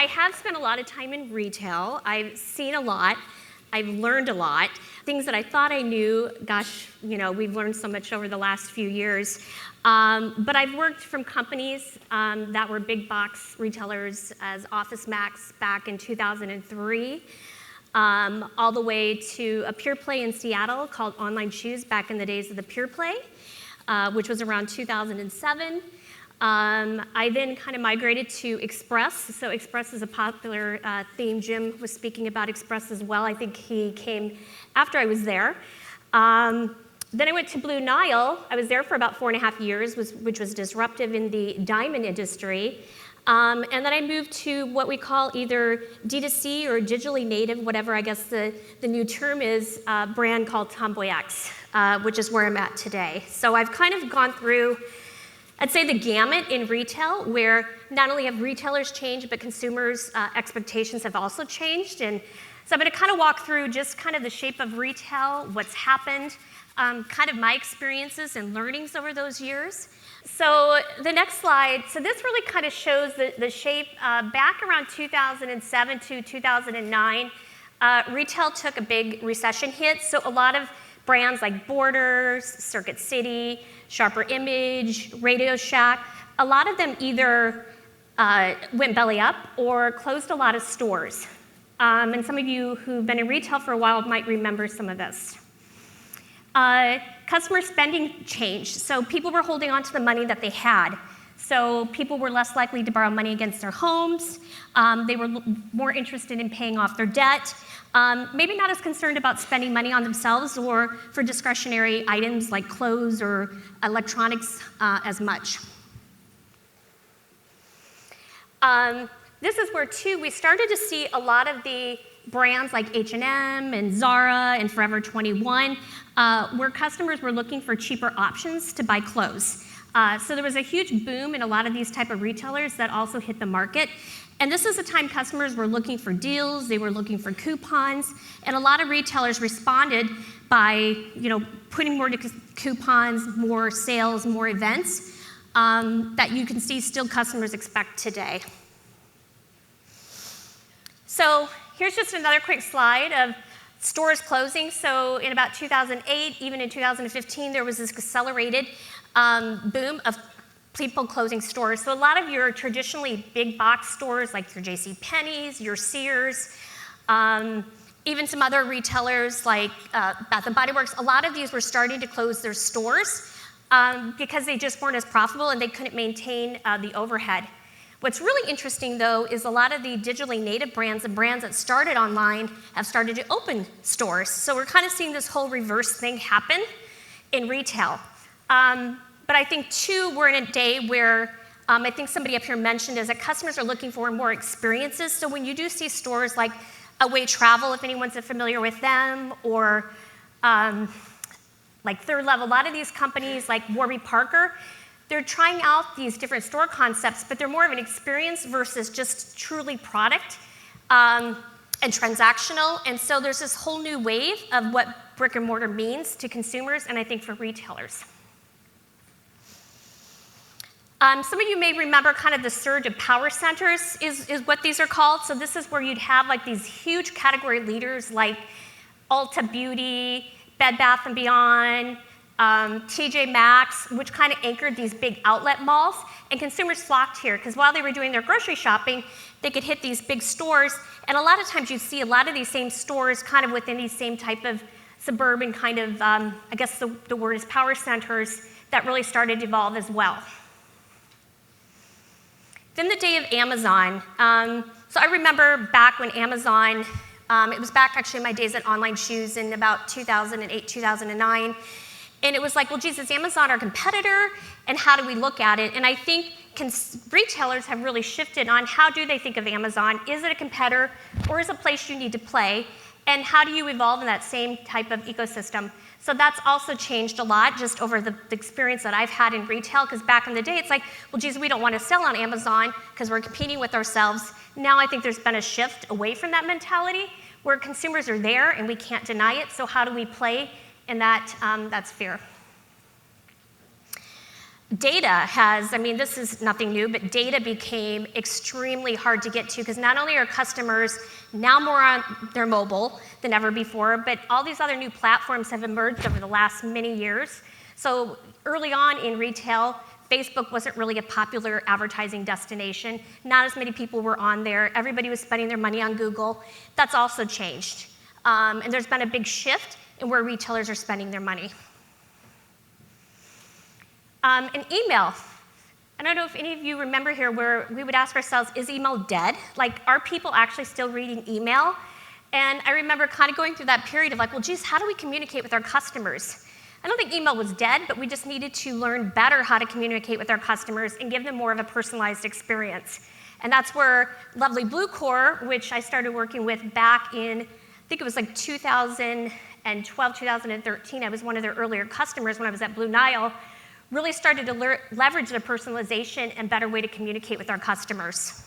have spent a lot of time in retail. I've seen a lot. I've learned a lot. Things that I thought I knew, gosh, we've learned so much over the last few years. But I've worked from companies that were big box retailers as OfficeMax back in 2003, all the way to a pure play in Seattle called Online Shoes back in the days of the pure play, which was around 2007. I then kind of migrated to Express. So Express is a popular theme. Jim was speaking about Express as well. I think he came after I was there. Then I went to Blue Nile. I was there for about 4.5 years, which was disruptive in the diamond industry. And then I moved to what we call either D2C or digitally native, whatever I guess the new term is, a brand called TomboyX, which is where I'm at today. So I've kind of gone through, I'd say, the gamut in retail, where not only have retailers changed, but consumers' expectations have also changed. And so I'm going to kind of walk through just kind of the shape of retail, what's happened, kind of my experiences and learnings over those years. So the next slide, so this really kind of shows the shape. Back around 2007 to 2009, retail took a big recession hit. So a lot of brands like Borders, Circuit City, Sharper Image, Radio Shack, a lot of them either went belly up or closed a lot of stores. And some of you who've been in retail for a while might remember some of this. Customer spending changed. So people were holding on to the money that they had. So people were less likely to borrow money against their homes. They were more interested in paying off their debt. Maybe not as concerned about spending money on themselves or for discretionary items like clothes or electronics as much. This is where, too, we started to see a lot of the brands like H&M and Zara and Forever 21, where customers were looking for cheaper options to buy clothes. So there was a huge boom in a lot of these type of retailers that also hit the market. And this is the time customers were looking for deals, they were looking for coupons, and a lot of retailers responded by putting more coupons, more sales, more events that you can see still customers expect today. So here's just another quick slide of stores closing. So in about 2008, even in 2015, there was this accelerated boom of people closing stores. So a lot of your traditionally big box stores, like your JCPenney's, your Sears, even some other retailers like Bath & Body Works, a lot of these were starting to close their stores because they just weren't as profitable and they couldn't maintain the overhead. What's really interesting, though, is a lot of the digitally native brands and brands that started online have started to open stores. So we're kind of seeing this whole reverse thing happen in retail. But I think, too, we're in a day where I think somebody up here mentioned is that customers are looking for more experiences. So when you do see stores like Away Travel, if anyone's familiar with them, or like Third Level, a lot of these companies like Warby Parker, they're trying out these different store concepts, but they're more of an experience versus just truly product and transactional. And so there's this whole new wave of what brick and mortar means to consumers and I think for retailers. Some of you may remember kind of the surge of power centers is what these are called. So this is where you'd have like these huge category leaders like Ulta Beauty, Bed Bath & Beyond, TJ Maxx, which kind of anchored these big outlet malls, and consumers flocked here because while they were doing their grocery shopping, they could hit these big stores, and a lot of times you'd see a lot of these same stores kind of within these same type of suburban kind of, I guess the word is power centers, that really started to evolve as well. Then the day of Amazon. So I remember back when Amazon, it was back actually in my days at Online Shoes in about 2008, 2009, and it was like, well, geez, is Amazon our competitor? And how do we look at it? And I think retailers have really shifted on how do they think of Amazon? Is it a competitor or is it a place you need to play? And how do you evolve in that same type of ecosystem? So that's also changed a lot just over the experience that I've had in retail, because back in the day, it's like, well, geez, we don't want to sell on Amazon because we're competing with ourselves. Now I think there's been a shift away from that mentality where consumers are there and we can't deny it, so how do we play in that sphere? Data has, I mean, this is nothing new, but data became extremely hard to get to because not only are customers now more on their mobile than ever before, but all these other new platforms have emerged over the last many years. So early on in retail, Facebook wasn't really a popular advertising destination. Not as many people were on there. Everybody was spending their money on Google. That's also changed. And there's been a big shift in where retailers are spending their money. And email. I don't know if any of you remember here where we would ask ourselves, is email dead? Like, are people actually still reading email? And I remember kind of going through that period of like, well, geez, how do we communicate with our customers? I don't think email was dead, but we just needed to learn better how to communicate with our customers and give them more of a personalized experience. And that's where lovely Bluecore, which I started working with back in, I think it was like 2012, 2013. I was one of their earlier customers when I was at Blue Nile, really started to leverage the personalization and better way to communicate with our customers.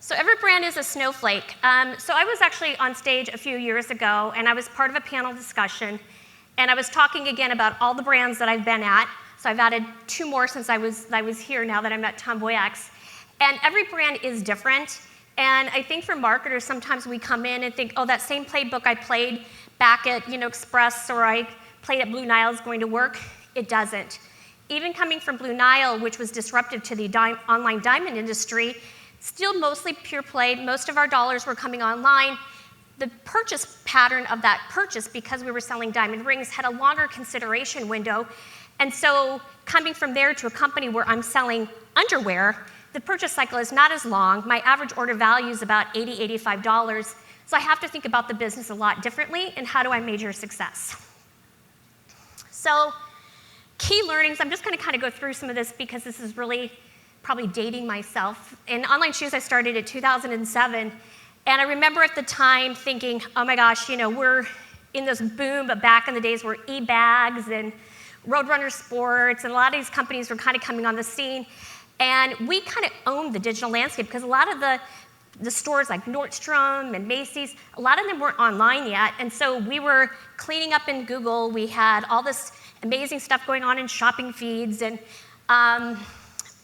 So every brand is a snowflake. So I was actually on stage a few years ago, and I was part of a panel discussion, and I was talking again about all the brands that I've been at. So I've added 2 more since I was here now that I'm at TomboyX. And every brand is different. And I think for marketers, sometimes we come in and think, oh, that same playbook I played back at Express or I played at Blue Nile is going to work. It doesn't. Even coming from Blue Nile, which was disruptive to the online diamond industry, still mostly pure play. Most of our dollars were coming online. The purchase pattern of that purchase, because we were selling diamond rings, had a longer consideration window. And so coming from there to a company where I'm selling underwear, the purchase cycle is not as long. My average order value is about $80, $85. So I have to think about the business a lot differently, and how do I measure success? So key learnings, I'm just going to kind of go through some of this because this is really probably dating myself. In online shoes, I started in 2007, and I remember at the time thinking, oh my gosh, we're in this boom, but back in the days where e-bags and Roadrunner Sports and a lot of these companies were kind of coming on the scene, and we kind of owned the digital landscape because a lot of the stores like Nordstrom and Macy's, a lot of them weren't online yet, and so we were cleaning up in Google. We had all this amazing stuff going on in shopping feeds, and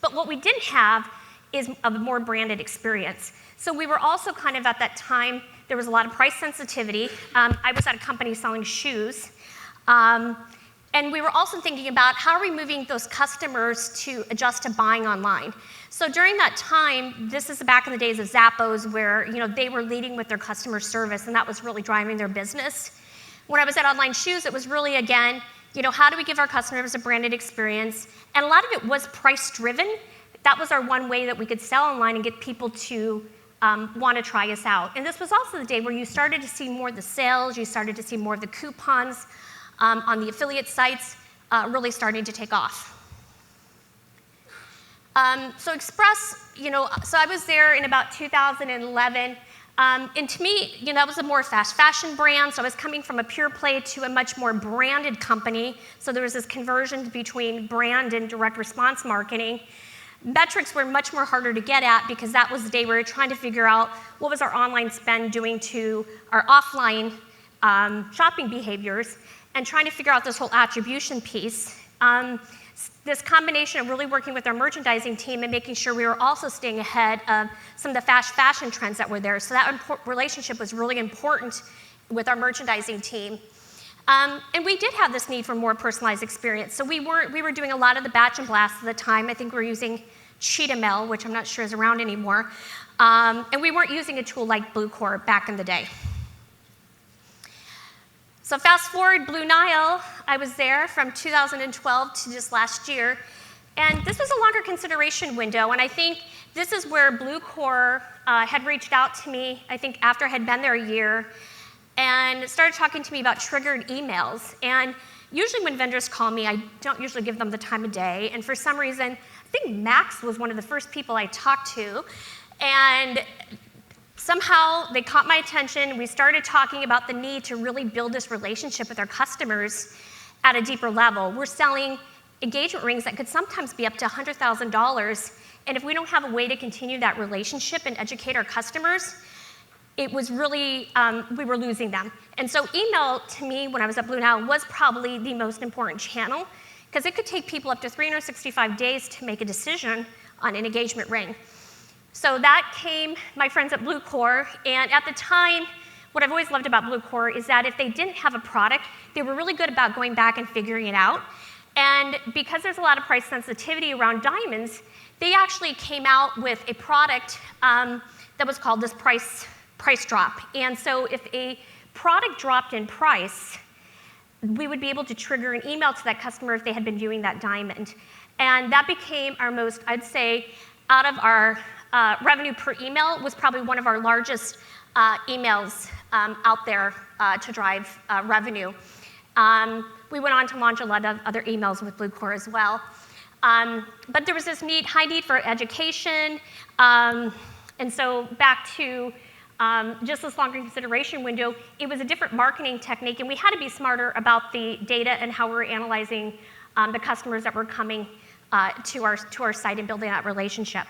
but what we didn't have is a more branded experience. So we were also kind of at that time, there was a lot of price sensitivity. I was at a company selling shoes, and we were also thinking about how are we moving those customers to adjust to buying online. So during that time, this is back in the days of Zappos where they were leading with their customer service, and that was really driving their business. When I was at Online Shoes, it was really, again, how do we give our customers a branded experience? And a lot of it was price driven. That was our one way that we could sell online and get people to want to try us out. And this was also the day where you started to see more of the sales, you started to see more of the coupons on the affiliate sites really starting to take off. So Express, so I was there in about 2011. And to me, that was a more fast fashion brand, so I was coming from a pure play to a much more branded company. So there was this conversion between brand and direct response marketing. Metrics were much more harder to get at because that was the day we were trying to figure out what was our online spend doing to our offline shopping behaviors and trying to figure out this whole attribution piece. This combination of really working with our merchandising team and making sure we were also staying ahead of some of the fast fashion trends that were there. So that relationship was really important with our merchandising team. And we did have this need for more personalized experience. So we were doing a lot of the batch and blast at the time. I think we were using Cheetah Mail, which I'm not sure is around anymore. And we weren't using a tool like Bluecore back in the day. So fast forward, Blue Nile, I was there from 2012 to just last year. And this was a longer consideration window. And I think this is where Bluecore had reached out to me, I think after I had been there a year, and started talking to me about triggered emails. And usually when vendors call me, I don't usually give them the time of day. And for some reason, I think Max was one of the first people I talked to. And somehow they caught my attention. We started talking about the need to really build this relationship with our customers at a deeper level. We're selling engagement rings that could sometimes be up to $100,000. And if we don't have a way to continue that relationship and educate our customers, it was really, we were losing them. And so email, to me, when I was at Blue Nile, was probably the most important channel. because it could take people up to 365 days to make a decision on an engagement ring. So that came my friends at Bluecore, and at the time, what I've always loved about Bluecore is that if they didn't have a product, they were really good about going back and figuring it out. And because there's a lot of price sensitivity around diamonds, they actually came out with a product that was called this price drop. And so if a product dropped in price, we would be able to trigger an email to that customer if they had been viewing that diamond. And that became our most, I'd say, out of our revenue per email, was probably one of our largest emails out there to drive revenue. We went on to launch a lot of other emails with Bluecore as well. But there was this high need for education. And so back to just this longer consideration window, it was a different marketing technique, and we had to be smarter about the data and how we were analyzing the customers that were coming to our site and building that relationship.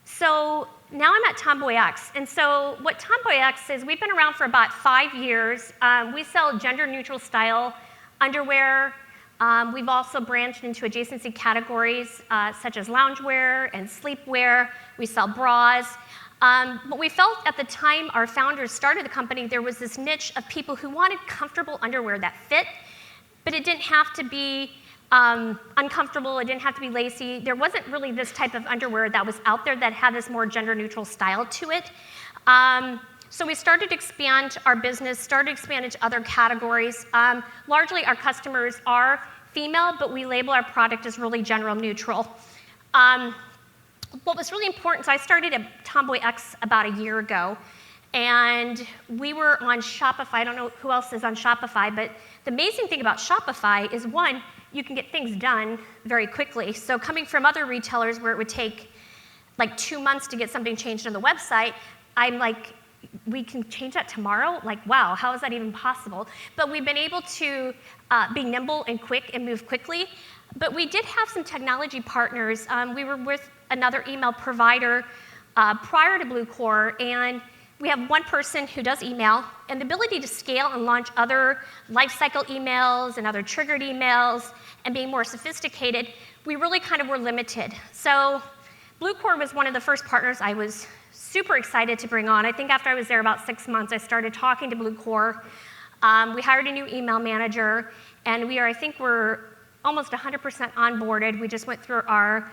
So now I'm at TomboyX, and so what TomboyX is, we've been around for about 5 years. We sell gender-neutral style underwear. We've also branched into adjacency categories such as loungewear and sleepwear. We sell bras. But we felt at the time our founders started the company, there was this niche of people who wanted comfortable underwear that fit, but it didn't have to be uncomfortable, it didn't have to be lacy. There wasn't really this type of underwear that was out there that had this more gender-neutral style to it. So we started to expand our business, started to expand into other categories. Largely our customers are female, but we label our product as really gender neutral. What was really important, so I started at TomboyX about a year ago, and we were on Shopify. I don't know who else is on Shopify, but the amazing thing about Shopify is, one, you can get things done very quickly. So coming from other retailers where it would take like 2 months to get something changed on the website, I'm like, we can change that tomorrow? Like, wow, how is that even possible? But we've been able to be nimble and quick and move quickly. But we did have some technology partners. We were with another email provider prior to Bluecore, and we have one person who does email, and the ability to scale and launch other lifecycle emails and other triggered emails and being more sophisticated, we really kind of were limited. So Bluecore was one of the first partners I was super excited to bring on. I think after I was there about 6 months, I started talking to Bluecore. We hired a new email manager, and I think we're almost 100% onboarded. We just went through our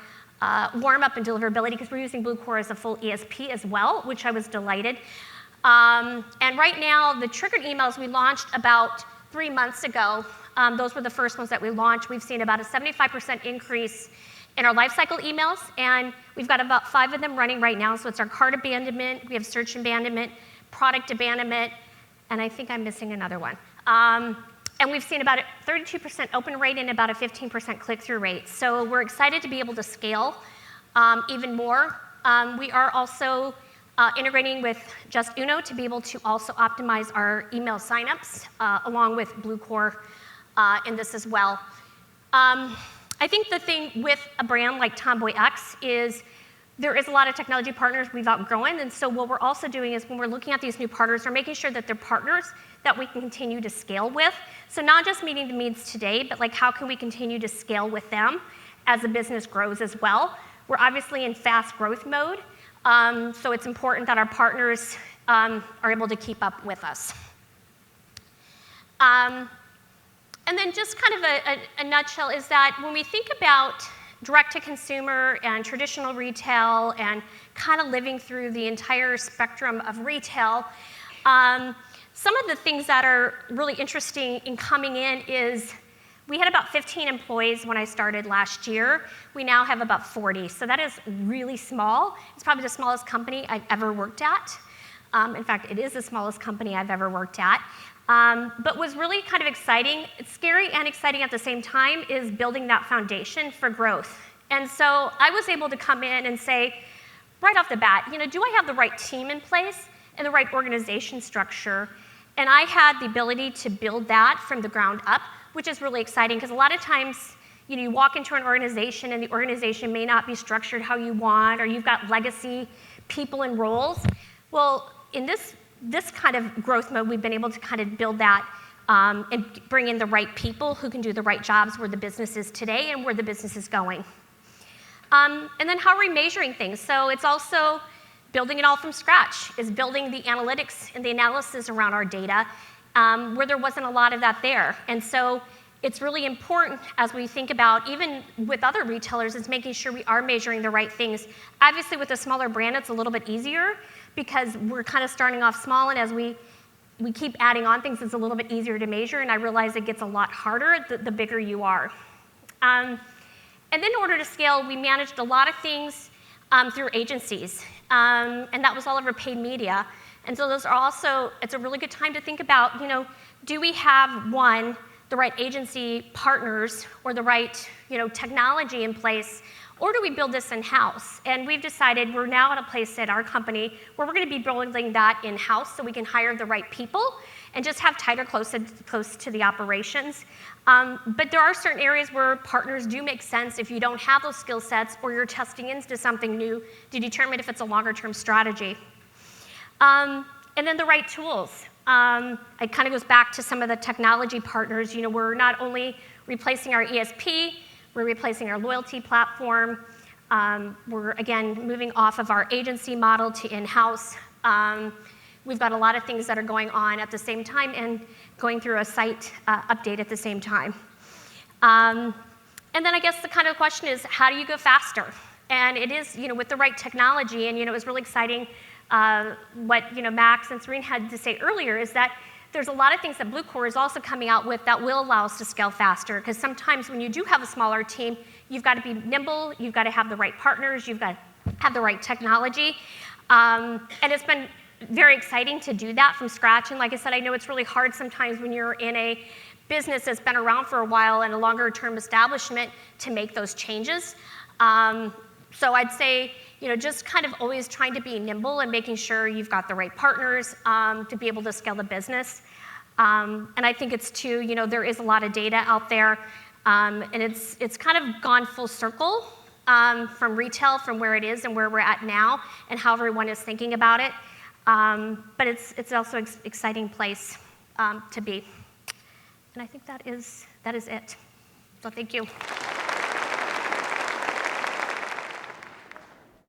warm-up and deliverability because we're using Bluecore as a full ESP as well, which I was delighted. And right now, the triggered emails we launched about 3 months ago. Those were the first ones that we launched. We've seen about a 75% increase in our lifecycle emails, and we've got about 5 of them running right now. So it's our cart abandonment, we have search abandonment, product abandonment, and I think I'm missing another one. And we've seen about a 32% open rate and about a 15% click-through rate. So we're excited to be able to scale even more. We are also integrating with Just Uno to be able to also optimize our email signups along with Bluecore in this as well. I think the thing with a brand like TomboyX is there is a lot of technology partners we've outgrown, and so what we're also doing is when we're looking at these new partners, we're making sure that they're partners that we can continue to scale with. So not just meeting the needs today, but like how can we continue to scale with them as the business grows as well. We're obviously in fast growth mode, so it's important that our partners are able to keep up with us. And then just kind of a nutshell is that when we think about direct-to-consumer and traditional retail and kind of living through the entire spectrum of retail, some of the things that are really interesting in coming in is we had about 15 employees when I started last year. We now have about 40, so that is really small. It's probably the smallest company I've ever worked at. In fact, it is the smallest company I've ever worked at. But what's really kind of exciting, it's scary and exciting at the same time, is building that foundation for growth. And so I was able to come in and say, right off the bat, do I have the right team in place and the right organization structure? And I had the ability to build that from the ground up, which is really exciting because a lot of times, you walk into an organization and the organization may not be structured how you want, or you've got legacy people and roles. Well, in this kind of growth mode, we've been able to kind of build that and bring in the right people who can do the right jobs where the business is today and where the business is going. And then how are we measuring things? So it's also building it all from scratch, is building the analytics and the analysis around our data where there wasn't a lot of that there. And so it's really important as we think about, even with other retailers, is making sure we are measuring the right things. Obviously, with a smaller brand, it's a little bit easier because we're kind of starting off small, and as we keep adding on things, it's a little bit easier to measure, and I realize it gets a lot harder the bigger you are. And then in order to scale, we managed a lot of things through agencies, and that was all over paid media. And so those are also, it's a really good time to think about, do we have, one, the right agency partners or the right technology in place, or do we build this in-house? And we've decided we're now at a place at our company where we're going to be building that in-house so we can hire the right people and just have tighter close to the operations. But there are certain areas where partners do make sense if you don't have those skill sets or you're testing into something new to determine if it's a longer-term strategy. And then the right tools. It kind of goes back to some of the technology partners. We're not only replacing our ESP, we're replacing our loyalty platform. We're, again, moving off of our agency model to in-house. We've got a lot of things that are going on at the same time and going through a site update at the same time. And then I guess the kind of question is, how do you go faster? And it is, with the right technology, and it was really exciting what Max and Serene had to say earlier is that there's a lot of things that Bluecore is also coming out with that will allow us to scale faster, because sometimes when you do have a smaller team, you've got to be nimble, you've got to have the right partners, you've got to have the right technology. And it's been very exciting to do that from scratch. And like I said, I know it's really hard sometimes when you're in a business that's been around for a while and a longer term establishment to make those changes. So I'd say, just kind of always trying to be nimble and making sure you've got the right partners to be able to scale the business. And I think it's too, there is a lot of data out there, and it's kind of gone full circle from retail, from where it is and where we're at now, and how everyone is thinking about it. But it's also an exciting place to be. And I think that is it. So thank you.